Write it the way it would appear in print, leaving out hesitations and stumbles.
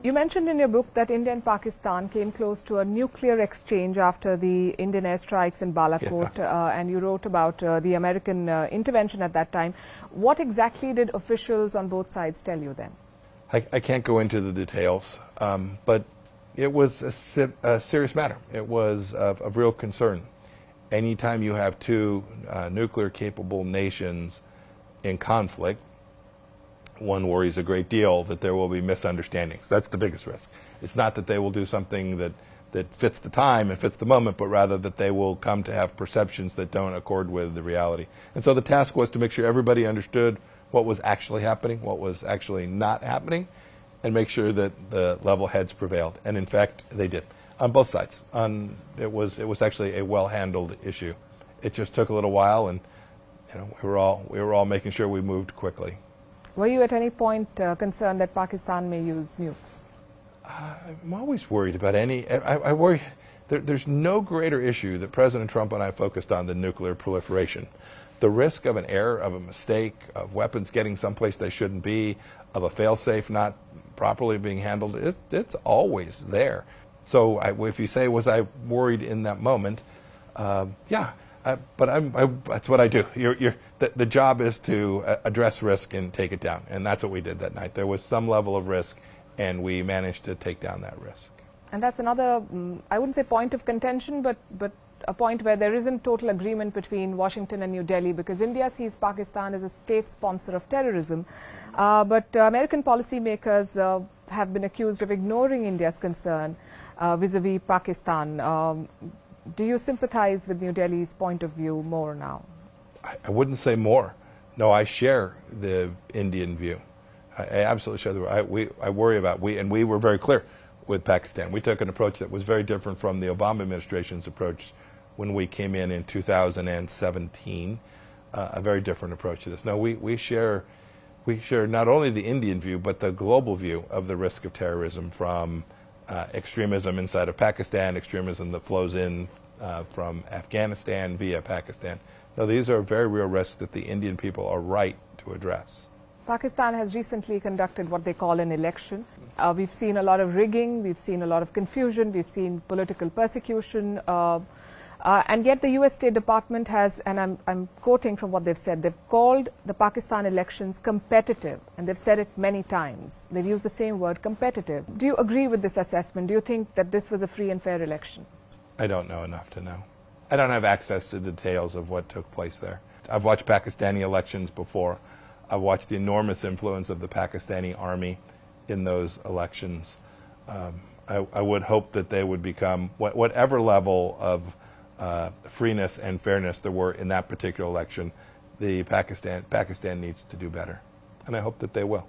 You mentioned in your book that India and Pakistan came close to a nuclear exchange after the Indian airstrikes in Balakot, and you wrote about the American intervention at that time. What exactly did officials on both sides tell you then? I can't go into the details, but it was a serious matter. It was of real concern. Anytime you have two nuclear-capable nations in conflict, one worries a great deal that there will be misunderstandings. That's the biggest risk. It's not that they will do something that fits the time and fits the moment, but rather that they will come to have perceptions that don't accord with the reality. And so the task was to make sure everybody understood what was actually happening, what was actually not happening, and make sure that the level heads prevailed. And in fact, they did, on both sides. It was actually a well-handled issue. It just took a little while, and we were all making sure we moved quickly. Were you at any point concerned that Pakistan may use nukes? I'm always worried about I worry. There's no greater issue that President Trump and I focused on than nuclear proliferation. The risk of an error, of a mistake, of weapons getting someplace they shouldn't be, of a fail-safe not properly being handled, it's always there. So if you say, was I worried in that moment? Yeah. But that's what I do. The job is to address risk and take it down, and that's what we did that night. There was some level of risk, and we managed to take down that risk. And that's another, I wouldn't say point of contention, but a point where there isn't total agreement between Washington and New Delhi, because India sees Pakistan as a state sponsor of terrorism. But American policymakers have been accused of ignoring India's concern vis-a-vis Pakistan. Do you sympathize with New Delhi's point of view more now? I wouldn't say more. No, I share the Indian view. I absolutely share I worry about, and we were very clear with Pakistan. We took an approach that was very different from the Obama administration's approach when we came in 2017, a very different approach to this. No, we share not only the Indian view, but the global view of the risk of terrorism from extremism inside of Pakistan, extremism that flows in from Afghanistan via Pakistan. No, these are very real risks that the Indian people are right to address. Pakistan has recently conducted what they call an election. We've seen a lot of rigging, we've seen a lot of confusion, we've seen political persecution, and yet the US State Department has, and I'm quoting from what they've said, they've called the Pakistan elections competitive, and they've said it many times. They've used the same word, competitive. Do you agree with this assessment? Do you think that this was a free and fair election? I don't know enough to know. I don't have access to the details of what took place there. I've watched Pakistani elections before. I've watched the enormous influence of the Pakistani army in those elections. I would hope that they would become, whatever level of freeness and fairness there were in that particular election, Pakistan needs to do better. And I hope that they will.